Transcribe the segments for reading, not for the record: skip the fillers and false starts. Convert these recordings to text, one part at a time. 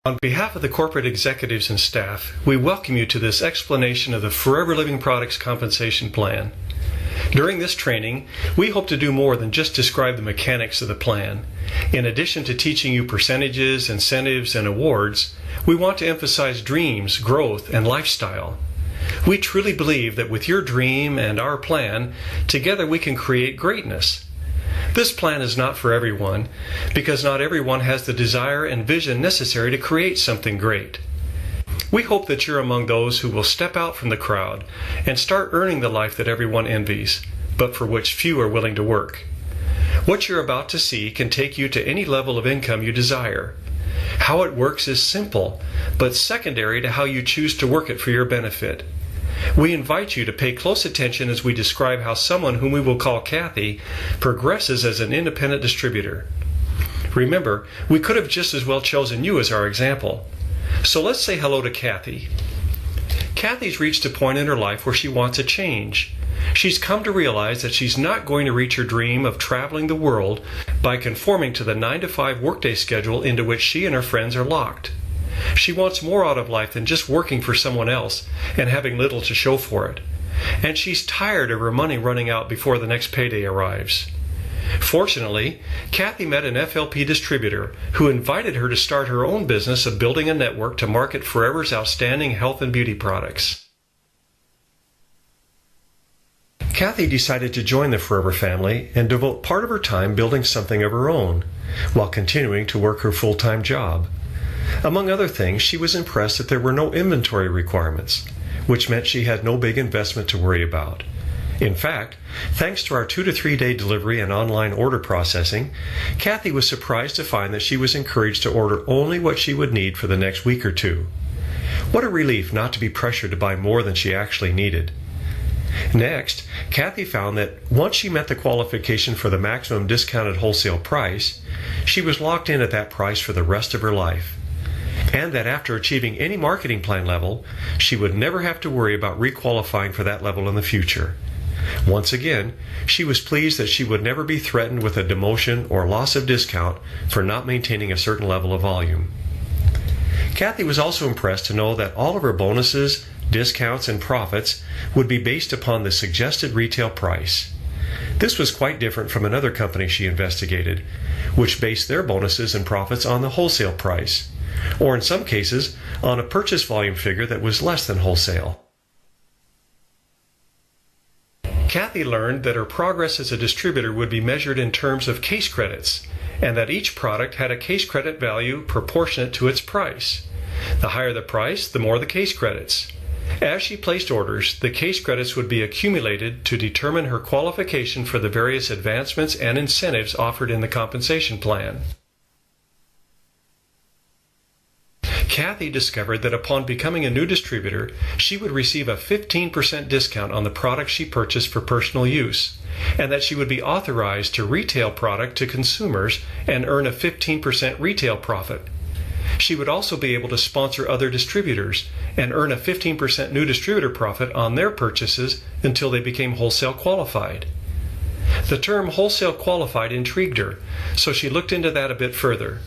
On behalf of the corporate executives and staff, we welcome you to this explanation of the Forever Living Products Compensation Plan. During this training, we hope to do more than just describe the mechanics of the plan. In addition to teaching you percentages, incentives, and awards, we want to emphasize dreams, growth, and lifestyle. We truly believe that with your dream and our plan, together we can create greatness. This plan is not for everyone, because not everyone has the desire and vision necessary to create something great. We hope that you're among those who will step out from the crowd and start earning the life that everyone envies, but for which few are willing to work. What you're about to see can take you to any level of income you desire. How it works is simple, but secondary to how you choose to work it for your benefit. We invite you to pay close attention as we describe how someone whom we will call Kathy progresses as an independent distributor. Remember, we could have just as well chosen you as our example. So let's say hello to Kathy. Kathy's reached a point in her life where she wants a change. She's come to realize that she's not going to reach her dream of traveling the world by conforming to the 9-to-5 workday schedule into which she and her friends are locked. She wants more out of life than just working for someone else and having little to show for it. And she's tired of her money running out before the next payday arrives. Fortunately, Kathy met an FLP distributor who invited her to start her own business of building a network to market Forever's outstanding health and beauty products. Kathy decided to join the Forever family and devote part of her time building something of her own, while continuing to work her full-time job. Among other things, she was impressed that there were no inventory requirements, which meant she had no big investment to worry about. In fact, thanks to our 2 to 3 day delivery and online order processing, Kathy was surprised to find that she was encouraged to order only what she would need for the next week or two. What a relief not to be pressured to buy more than she actually needed. Next, Kathy found that once she met the qualification for the maximum discounted wholesale price, she was locked in at that price for the rest of her life. And that after achieving any marketing plan level, she would never have to worry about requalifying for that level in the future. Once again, she was pleased that she would never be threatened with a demotion or loss of discount for not maintaining a certain level of volume. Kathy was also impressed to know that all of her bonuses, discounts, and profits would be based upon the suggested retail price. This was quite different from another company she investigated, which based their bonuses and profits on the wholesale price, or in some cases, on a purchase volume figure that was less than wholesale. Kathy learned that her progress as a distributor would be measured in terms of case credits, and that each product had a case credit value proportionate to its price. The higher the price, the more the case credits. As she placed orders, the case credits would be accumulated to determine her qualification for the various advancements and incentives offered in the compensation plan. Kathy discovered that upon becoming a new distributor, she would receive a 15% discount on the products she purchased for personal use, and that she would be authorized to retail product to consumers and earn a 15% retail profit. She would also be able to sponsor other distributors and earn a 15% new distributor profit on their purchases until they became wholesale qualified. The term wholesale qualified intrigued her, so she looked into that a bit further.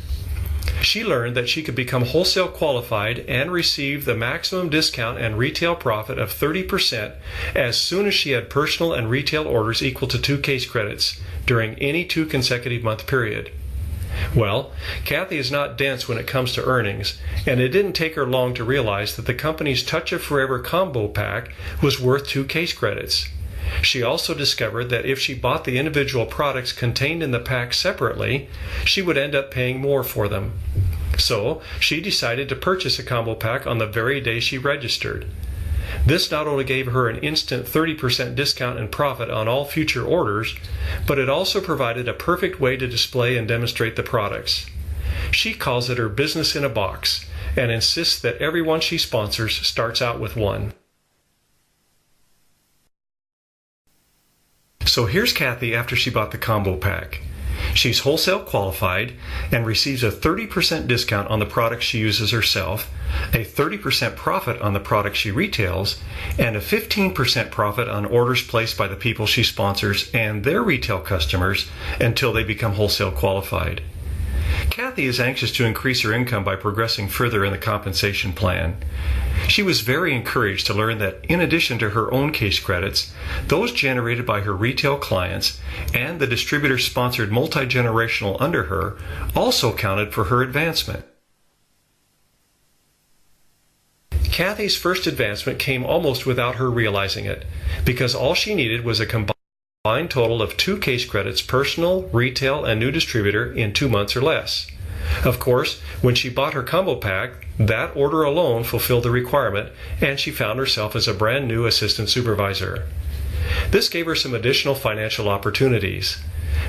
She learned that she could become wholesale qualified and receive the maximum discount and retail profit of 30% as soon as she had personal and retail orders equal to 2 case credits during any 2 consecutive month period. Well, Kathy is not dense when it comes to earnings, and it didn't take her long to realize that the company's Touch of Forever combo pack was worth 2 case credits. She also discovered that if she bought the individual products contained in the pack separately, she would end up paying more for them. So, she decided to purchase a combo pack on the very day she registered. This not only gave her an instant 30% discount and profit on all future orders, but it also provided a perfect way to display and demonstrate the products. She calls it her business in a box and insists that everyone she sponsors starts out with one. So here's Kathy after she bought the combo pack. She's wholesale qualified and receives a 30% discount on the products she uses herself, a 30% profit on the products she retails, and a 15% profit on orders placed by the people she sponsors and their retail customers until they become wholesale qualified. Kathy is anxious to increase her income by progressing further in the compensation plan. She was very encouraged to learn that in addition to her own case credits, those generated by her retail clients and the distributor-sponsored multi-generational under her also counted for her advancement. Kathy's first advancement came almost without her realizing it, because all she needed was a combined total of 2 case credits, personal, retail, and new distributor, in 2 months or less. Of course, when she bought her combo pack, that order alone fulfilled the requirement, and she found herself as a brand new assistant supervisor. This gave her some additional financial opportunities.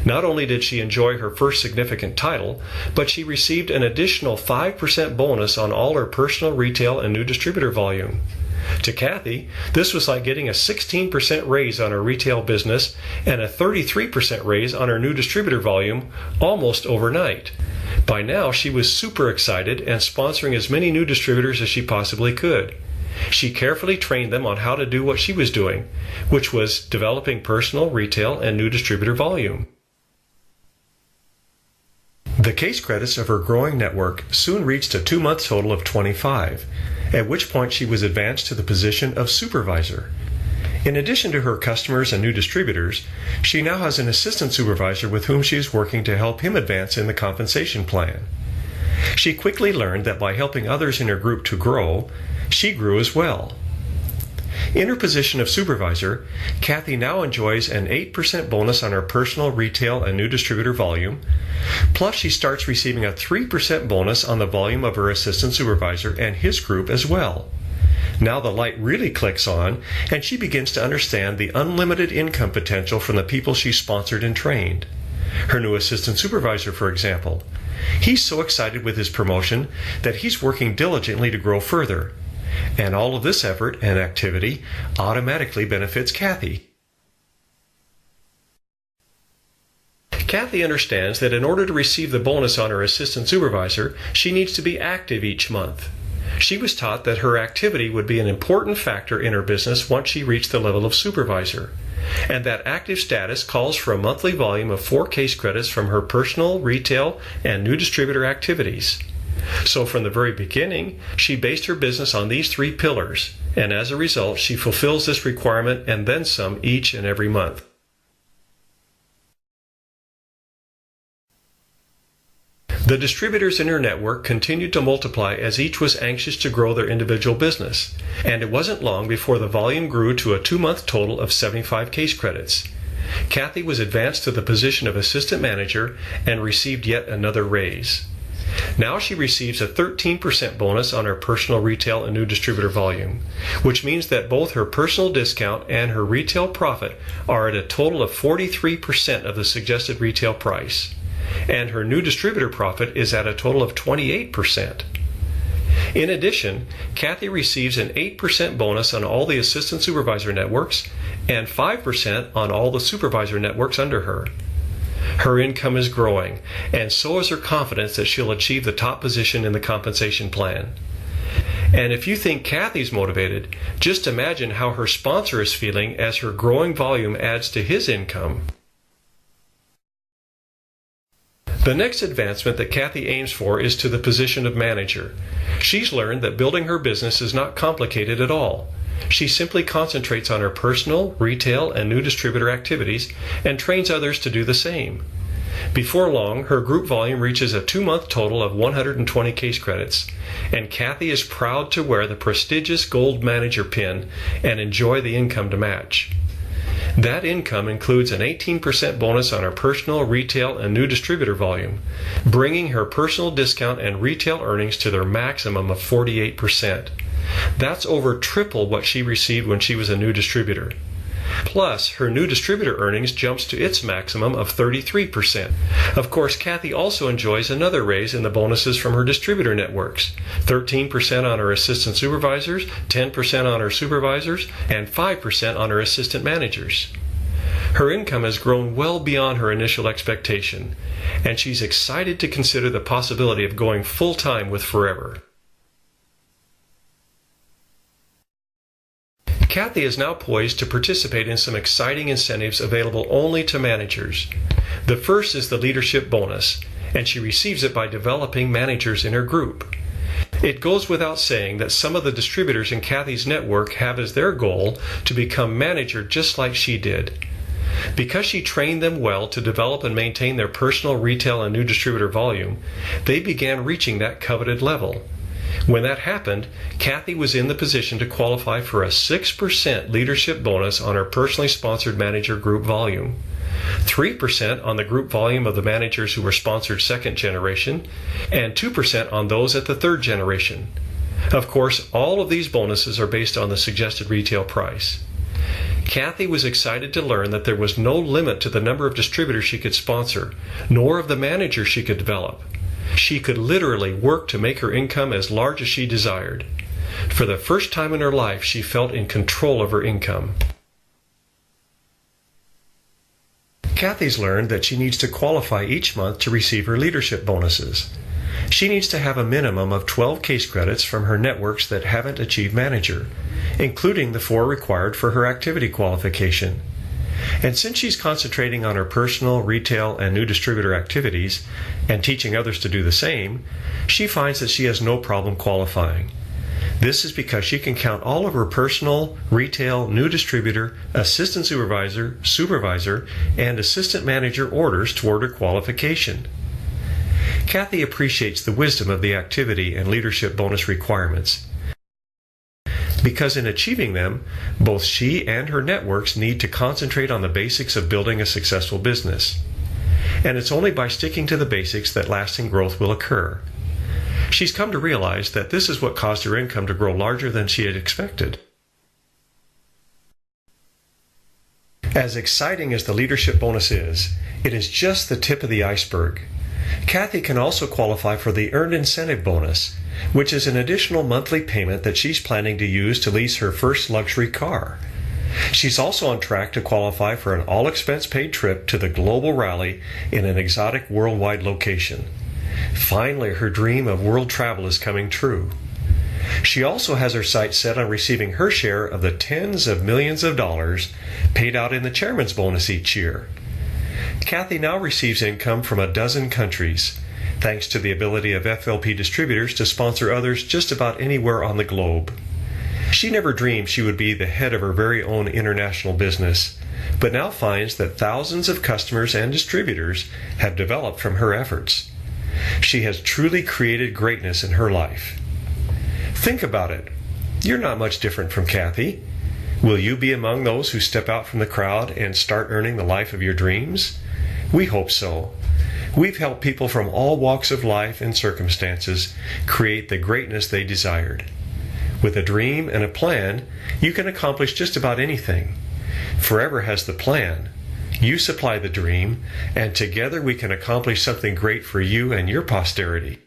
Not only did she enjoy her first significant title, but she received an additional 5% bonus on all her personal, retail, and new distributor volume. To Kathy, this was like getting a 16% raise on her retail business and a 33% raise on her new distributor volume almost overnight. By now, she was super excited and sponsoring as many new distributors as she possibly could. She carefully trained them on how to do what she was doing, which was developing personal, retail, and new distributor volume. The case credits of her growing network soon reached a 2-month total of 25, at which point she was advanced to the position of supervisor. In addition to her customers and new distributors, she now has an assistant supervisor with whom she is working to help him advance in the compensation plan. She quickly learned that by helping others in her group to grow, she grew as well. In her position of supervisor, Kathy now enjoys an 8% bonus on her personal, retail, and new distributor volume, plus she starts receiving a 3% bonus on the volume of her assistant supervisor and his group as well. Now the light really clicks on, and she begins to understand the unlimited income potential from the people she sponsored and trained. Her new assistant supervisor, for example. He's so excited with his promotion that he's working diligently to grow further. And all of this effort and activity automatically benefits Kathy. Kathy understands that in order to receive the bonus on her assistant supervisor, she needs to be active each month. She was taught that her activity would be an important factor in her business once she reached the level of supervisor, and that active status calls for a monthly volume of 4 case credits from her personal, retail, and new distributor activities. So from the very beginning, she based her business on these 3 pillars, and as a result, she fulfills this requirement and then some each and every month. The distributors in her network continued to multiply as each was anxious to grow their individual business, and it wasn't long before the volume grew to a 2-month total of 75 case credits. Kathy was advanced to the position of assistant manager and received yet another raise. Now she receives a 13% bonus on her personal, retail, and new distributor volume, which means that both her personal discount and her retail profit are at a total of 43% of the suggested retail price, and her new distributor profit is at a total of 28%. In addition, Kathy receives an 8% bonus on all the assistant supervisor networks and 5% on all the supervisor networks under her. Her income is growing, and so is her confidence that she'll achieve the top position in the compensation plan. And if you think Kathy's motivated, just imagine how her sponsor is feeling as her growing volume adds to his income. The next advancement that Kathy aims for is to the position of manager. She's learned that building her business is not complicated at all. She simply concentrates on her personal, retail, and new distributor activities and trains others to do the same. Before long, her group volume reaches a 2-month total of 120 case credits, and Kathy is proud to wear the prestigious Gold Manager pin and enjoy the income to match. That income includes an 18% bonus on her personal, retail, and new distributor volume, bringing her personal discount and retail earnings to their maximum of 48%. That's over triple what she received when she was a new distributor. Plus, her new distributor earnings jumps to its maximum of 33%. Of course, Kathy also enjoys another raise in the bonuses from her distributor networks. 13% on her assistant supervisors, 10% on her supervisors, and 5% on her assistant managers. Her income has grown well beyond her initial expectation, and she's excited to consider the possibility of going full-time with Forever. Kathy is now poised to participate in some exciting incentives available only to managers. The first is the leadership bonus, and she receives it by developing managers in her group. It goes without saying that some of the distributors in Kathy's network have as their goal to become manager just like she did. Because she trained them well to develop and maintain their personal retail and new distributor volume, they began reaching that coveted level. When that happened, Kathy was in the position to qualify for a 6% leadership bonus on her personally sponsored manager group volume, 3% on the group volume of the managers who were sponsored second generation, and 2% on those at the third generation. Of course, all of these bonuses are based on the suggested retail price. Kathy was excited to learn that there was no limit to the number of distributors she could sponsor, nor of the managers she could develop. She could literally work to make her income as large as she desired. For the first time in her life, she felt in control of her income. Kathy's learned that she needs to qualify each month to receive her leadership bonuses. She needs to have a minimum of 12 case credits from her networks that haven't achieved manager, including the 4 required for her activity qualification. And since she's concentrating on her personal, retail, and new distributor activities, and teaching others to do the same, she finds that she has no problem qualifying. This is because she can count all of her personal, retail, new distributor, assistant supervisor, and assistant manager orders toward her qualification. Kathy appreciates the wisdom of the activity and leadership bonus requirements, because in achieving them, both she and her networks need to concentrate on the basics of building a successful business. And it's only by sticking to the basics that lasting growth will occur. She's come to realize that this is what caused her income to grow larger than she had expected. As exciting as the leadership bonus is, it is just the tip of the iceberg. Kathy can also qualify for the Earned Incentive Bonus, which is an additional monthly payment that she's planning to use to lease her first luxury car. She's also on track to qualify for an all-expense-paid trip to the global rally in an exotic worldwide location. Finally, her dream of world travel is coming true. She also has her sights set on receiving her share of the tens of millions of dollars paid out in the chairman's bonus each year. Kathy now receives income from a dozen countries, thanks to the ability of FLP distributors to sponsor others just about anywhere on the globe. She never dreamed she would be the head of her very own international business, but now finds that thousands of customers and distributors have developed from her efforts. She has truly created greatness in her life. Think about it. You're not much different from Kathy. Will you be among those who step out from the crowd and start earning the life of your dreams? We hope so. We've helped people from all walks of life and circumstances create the greatness they desired. With a dream and a plan, you can accomplish just about anything. Forever has the plan. You supply the dream, and together we can accomplish something great for you and your posterity.